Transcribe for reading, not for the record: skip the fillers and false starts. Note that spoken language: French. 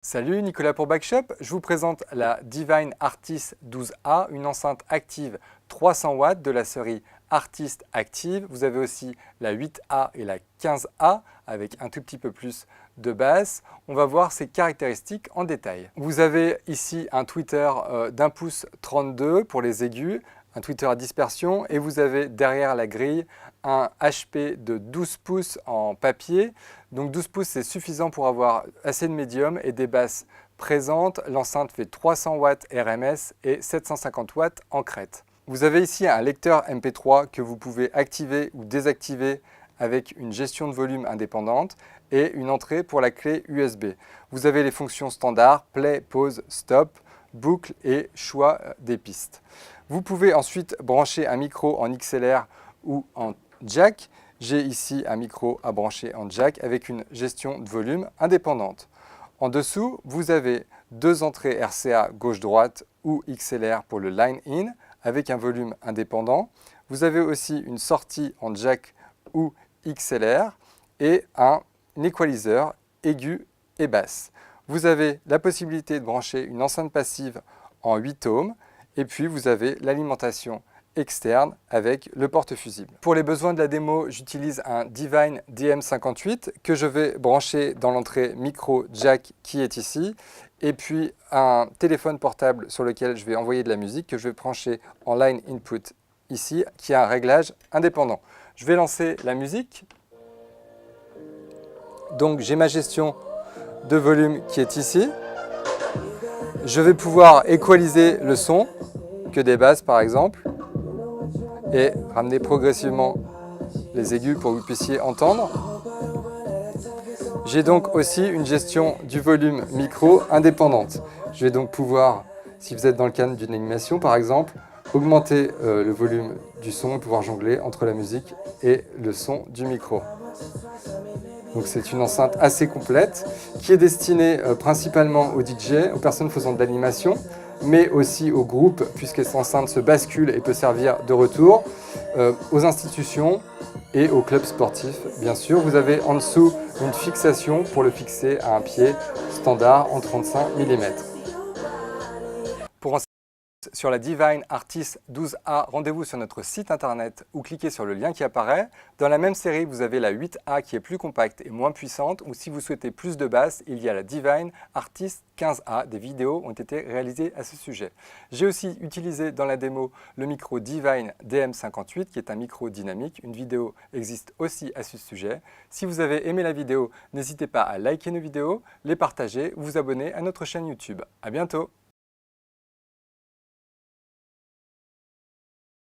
Salut, Nicolas pour Backshop. Je vous présente la Divine Artist 12A, une enceinte active 300 watts de la série Artist Active. Vous avez aussi la 8A et la 15A avec un tout petit peu plus de basse. On va voir ses caractéristiques en détail. Vous avez ici un tweeter d'1 pouce 32 pour les aigus, un tweeter à dispersion, et vous avez derrière la grille un HP de 12 pouces en papier. Donc 12 pouces, c'est suffisant pour avoir assez de médium et des basses présentes. L'enceinte fait 300 watts RMS et 750 watts en crête. Vous avez ici un lecteur MP3 que vous pouvez activer ou désactiver avec une gestion de volume indépendante et une entrée pour la clé USB. Vous avez les fonctions standards, play, pause, stop, boucle et choix des pistes. Vous pouvez ensuite brancher un micro en XLR ou en jack. J'ai ici un micro à brancher en jack avec une gestion de volume indépendante. En dessous, vous avez deux entrées RCA gauche-droite ou XLR pour le line-in avec un volume indépendant. Vous avez aussi une sortie en jack ou XLR et un équaliseur aigu et basse. Vous avez la possibilité de brancher une enceinte passive en 8 ohms et puis vous avez l'alimentation externe avec le porte-fusible. Pour les besoins de la démo, j'utilise un Divine DM58 que je vais brancher dans l'entrée micro jack qui est ici et puis un téléphone portable sur lequel je vais envoyer de la musique que je vais brancher en line input ici qui a un réglage indépendant. Je vais lancer la musique. Donc j'ai ma gestion de volume qui est ici. Je vais pouvoir équaliser le son, que des basses par exemple, et ramener progressivement les aigus pour que vous puissiez entendre. J'ai donc aussi une gestion du volume micro indépendante. Je vais donc pouvoir, si vous êtes dans le cadre d'une animation par exemple, augmenter le volume du son et pouvoir jongler entre la musique et le son du micro. Donc c'est une enceinte assez complète qui est destinée principalement aux DJ, aux personnes faisant de l'animation, mais aussi aux groupes puisque cette enceinte se bascule et peut servir de retour, aux institutions et aux clubs sportifs bien sûr. Vous avez en dessous une fixation pour le fixer à un pied standard en 35 mm. Pour en sur la Divine Artist 12A, rendez-vous sur notre site internet ou cliquez sur le lien qui apparaît. Dans la même série, vous avez la 8A qui est plus compacte et moins puissante, ou si vous souhaitez plus de basse, il y a la Divine Artist 15A. Des vidéos ont été réalisées à ce sujet. J'ai aussi utilisé dans la démo le micro Divine DM58 qui est un micro dynamique. Une vidéo existe aussi à ce sujet. Si vous avez aimé la vidéo, n'hésitez pas à liker nos vidéos, les partager ou vous abonner à notre chaîne YouTube. À bientôt!